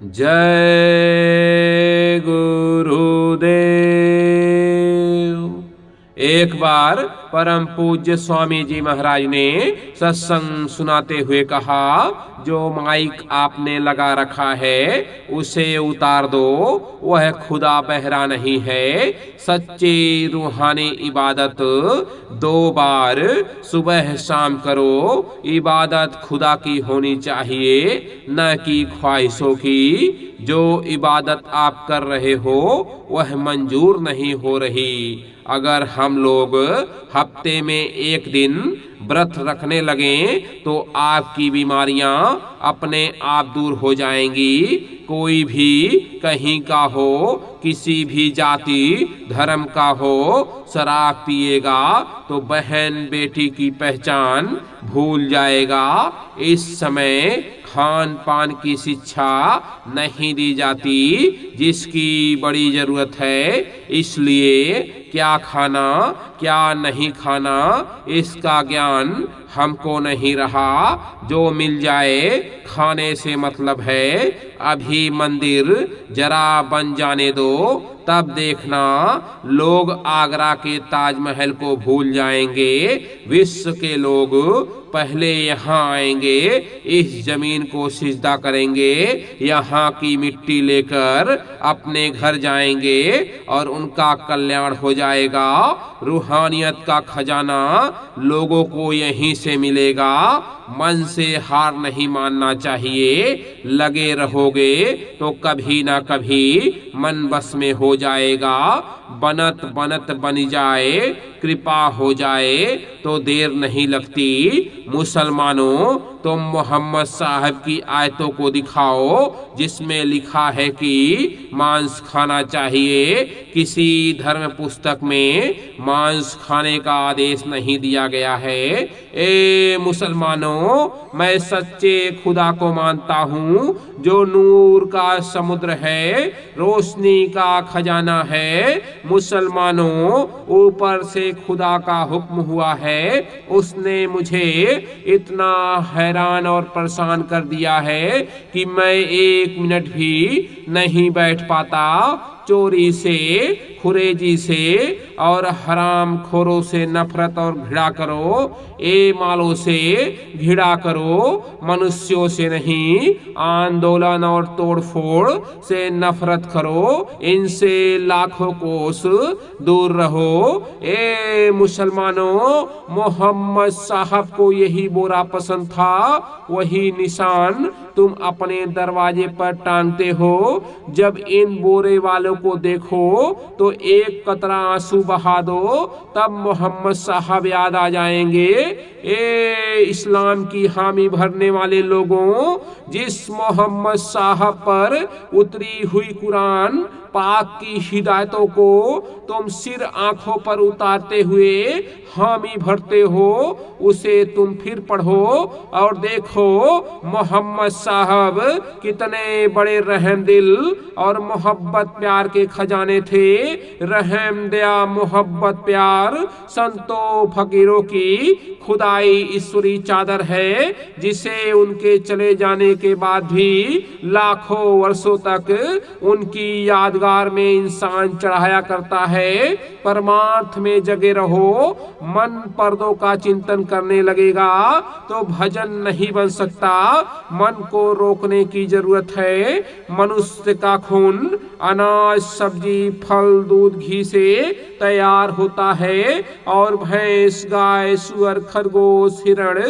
जय गुरुदेव। एक बार परम पूज्य स्वामी जी महाराज ने सत्संग सुनाते हुए कहा, जो माइक आपने लगा रखा है उसे उतार दो, वह खुदा बहरा नहीं है। सच्ची रूहानी इबादत 2 बार सुबह शाम करो। इबादत खुदा की होनी चाहिए, न कि ख्वाहिशों की। जो इबादत आप कर रहे हो वह मंजूर नहीं हो रही। अगर हम लोग हफ्ते में 1 दिन व्रत रखने लगें तो आपकी बीमारियां अपने आप दूर हो जाएंगी। कोई भी कहीं का हो, किसी भी जाति धर्म का हो, शराब पिएगा तो बहन बेटी की पहचान भूल जाएगा। इस समय खान पान की शिक्षा नहीं दी जाती, जिसकी बड़ी जरूरत है। इसलिए क्या खाना क्या नहीं खाना इसका ज्ञान हमको नहीं रहा। जो मिल जाए खाने से मतलब है। अभी मंदिर जरा बन जाने दो, तब देखना लोग आगरा के ताजमहल को भूल जाएंगे। विश्व के लोग पहले यहाँ आएंगे, इस जमीन को सिजदा करेंगे, यहाँ की मिट्टी लेकर अपने घर जाएंगे और उनका कल्याण हो जाएगा। रूहानियत का खजाना लोगों को यहीं से मिलेगा। मन से हार नहीं मानना चाहिए। लगे रहोगे तो कभी ना कभी मन बस में हो जाएगा। बनत बनत बन जाए, कृपा हो जाए तो देर नहीं लगती। मुसलमानों, तुम मोहम्मद साहब की आयतों को दिखाओ जिसमें लिखा है कि मांस खाना चाहिए। किसी धर्म पुस्तक में मांस खाने का आदेश नहीं दिया गया है। ए मुसलमानों, मैं सच्चे खुदा को मानता हूँ जो नूर का समुद्र है, रोशनी का खजाना है। मुसलमानों, ऊपर से खुदा का हुक्म हुआ है। उसने मुझे इतना हैरान और परेशान कर दिया है कि मैं 1 मिनट भी नहीं बैठ पाता। चोरी से, खुरेजी से और हराम खोरों से नफरत और घृणा करो। ए मालों से घृणा करो, मनुष्यों से नहीं। आंदोलन और तोड़फोड़ से नफरत करो, इनसे लाखों कोस दूर रहो। ए मुसलमानों, मोहम्मद साहब को यही बोरा पसंद था, वही निशान तुम अपने दरवाजे पर टांगते हो। जब इन बोरे वालों को देखो तो 1 कतरा आंसू बहा दो, तब मोहम्मद साहब याद आ जाएंगे। ए इस्लाम की हामी भरने वाले लोगों, जिस मोहम्मद साहब पर उतरी हुई कुरान पाक की हिदायतों को तुम सिर आंखों पर उतारते हुए हामी भरते हो, उसे तुम फिर पढ़ो और देखो मोहम्मद साहब कितने बड़े रहमदिल और मोहब्बत प्यार के खजाने थे। रहम दया मोहब्बत प्यार संतों फकीरों की खुदाई ईश्वरी चादर है, जिसे उनके चले जाने के बाद भी लाखों वर्षों तक उनकी यादगार में इंसान चढ़ाया करता है। परमार्थ में जगे रहो। मन पर्दों का चिंतन करने लगेगा तो भजन नहीं बन सकता। मन को रोकने की जरूरत है। मनुष्य का खून अनाज, सब्जी, फल, दूध, घी से तैयार होता है और भैंस, गाय, सुअर, खरगोश, हिरण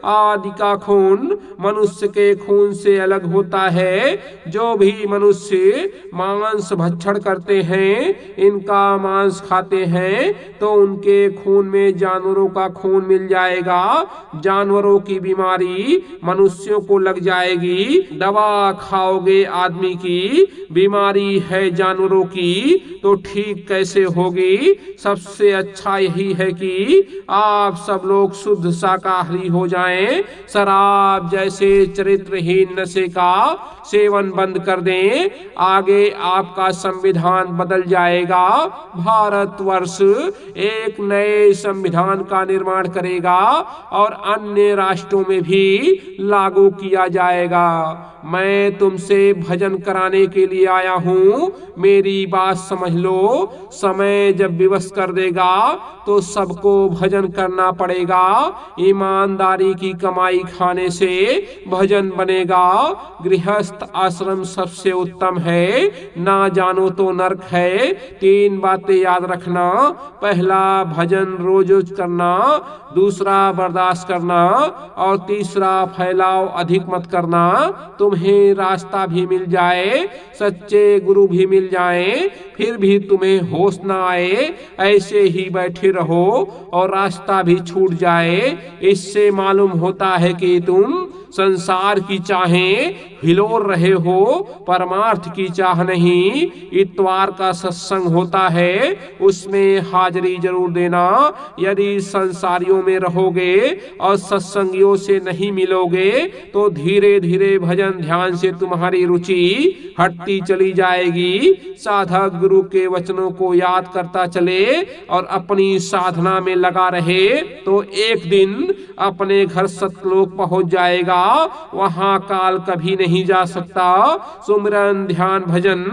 आदि का खून मनुष्य के खून से अलग होता है। जो भी मनुष्य मांस भक्षण करते हैं, इनका मांस खाते हैं, तो उनके खून में जानवरों का खून मिल जाएगा। जानवरों की बीमारी मनुष्यों को लग जाएगी। दवा खाओगे आदमी की, बीमारी है जानवरों की, तो ठीक कैसे होगी? सबसे अच्छा यही है कि आप सब लोग शुद्ध शाकाहारी हो जाएं, शराब जैसे चरित्रहीन नशे का सेवन बंद कर दें, आगे आपका संविधान बदल जाएगा। भारतवर्ष एक नए संविधान का निर्माण करेगा और अन्य राष्ट्रों में भी लागू किया जाएगा। मैं तुमसे भजन कराने के लिए आया हूँ, मेरी बात समझ लो। समय जब विवश कर देगा तो सबको भजन करना पड़ेगा। ईमानदारी की कमाई खाने से भजन बनेगा। गृहस्थ आश्रम सबसे उत्तम है, ना जानो तो नरक है। 3 बातें याद रखना। पहला, भजन रोज करना। दूसरा, बर्दाश्त करना। और तीसरा, फैलाव अधिक मत करना। तुम्हें रास्ता भी मिल जाए, सच्चे गुरु भी मिल जाए, फिर भी तुम्हें होश ना आए, ऐसे ही बैठे रहो और रास्ता भी छूट जाए। इससे मालूम होता है कि तुम संसार की चाहें हिलोर रहे हो, परमार्थ की चाह नहीं। इतवार का सत्संग होता है, उसमें हाजिरी जरूर देना। यदि संसारियों में रहोगे और सत्संगियों से नहीं मिलोगे तो धीरे धीरे भजन ध्यान से तुम्हारी रुचि हटती चली जाएगी। साधक गुरु के वचनों को याद करता चले और अपनी साधना में लगा रहे तो एक दिन अपने घर सतलोक पहुंच जाएगा। वहां काल कभी नहीं जा सकता। सुमिरन ध्यान भजन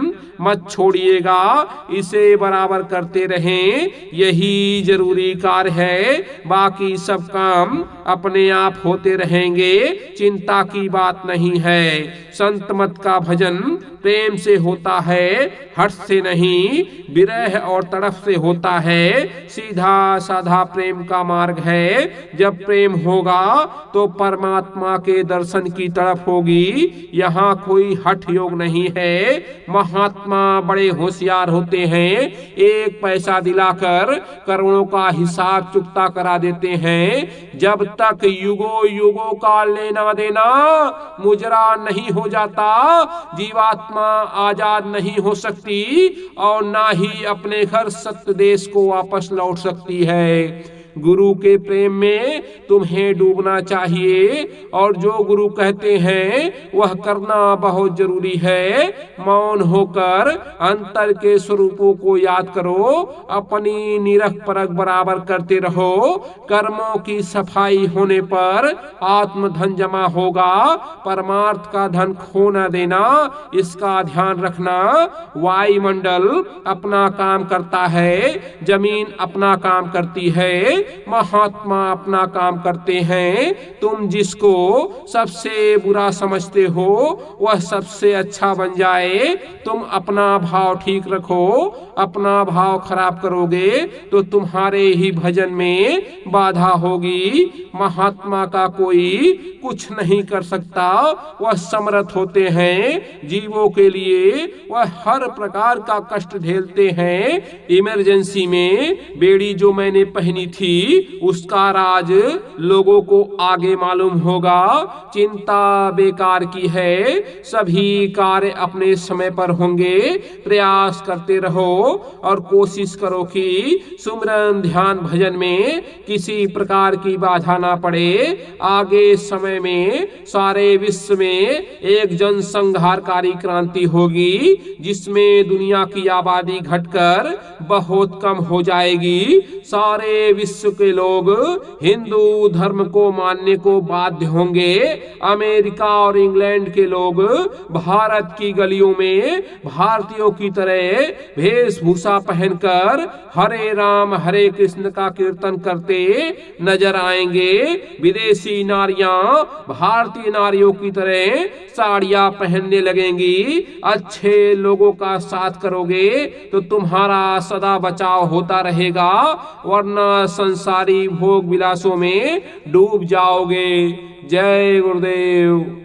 मत छोड़िएगा, इसे बराबर करते रहें, यही जरूरी कार्य है। बाकी सब काम अपने आप होते रहेंगे, चिंता की बात नहीं है। संत मत का भजन प्रेम से होता है, हर्ष से नहीं, विरह और तड़फ से होता है। सीधा साधा प्रेम का मार्ग है। जब प्रेम होगा तो परमात्मा के दर्शन की तड़फ होगी। यहाँ कोई हठ योग नहीं है। महात्मा बड़े होशियार होते हैं, 1 पैसा दिलाकर करोड़ों का हिसाब चुकता करा देते हैं। जब तक युगों युगों का लेना देना मुजरा नहीं हो जाता, जीवात्मा आजाद नहीं हो सकती और ना ही अपने घर सत्य देश को वापस लौट सकती है। गुरु के प्रेम में तुम्हें डूबना चाहिए और जो गुरु कहते हैं वह करना बहुत जरूरी है। मौन होकर अंतर के स्वरूपों को याद करो, अपनी निरख परख बराबर करते रहो। कर्मों की सफाई होने पर आत्म धन जमा होगा, परमार्थ का धन खो न देना, इसका ध्यान रखना। वायुमंडल अपना काम करता है, जमीन अपना काम करती है, महात्मा अपना काम करते हैं। तुम जिसको सबसे बुरा समझते हो वह सबसे अच्छा बन जाए। तुम अपना भाव ठीक रखो, अपना भाव खराब करोगे तो तुम्हारे ही भजन में बाधा होगी। महात्मा का कोई कुछ नहीं कर सकता, वह समर्थ होते हैं। जीवों के लिए वह हर प्रकार का कष्ट झेलते हैं। इमरजेंसी में बेड़ी जो मैंने पहनी थी उसका राज लोगों को आगे मालूम होगा। चिंता बेकार की है, सभी कार्य अपने समय पर होंगे। प्रयास करते रहो और कोशिश करो कि सुमिरन ध्यान भजन में किसी प्रकार की बाधा ना पड़े। आगे समय में सारे विश्व में एक जनसंहारकारी क्रांति होगी जिसमें दुनिया की आबादी घटकर बहुत कम हो जाएगी। सारे विश्व के लोग हिंदू धर्म को मानने को बाध्य होंगे। अमेरिका और इंग्लैंड के लोग भारत की गलियों में भारतीयों की तरह वेशभूषा पहनकर हरे राम हरे कृष्ण का कीर्तन करते नजर आएंगे। विदेशी नारियां भारतीय नारियों की तरह साड़ियां पहनने लगेंगी। अच्छे लोगों का साथ करोगे तो तुम्हारा सदा बचाव होता रहेगा, वरना संसारी भोग विलासों में डूब जाओगे। जय गुरुदेव।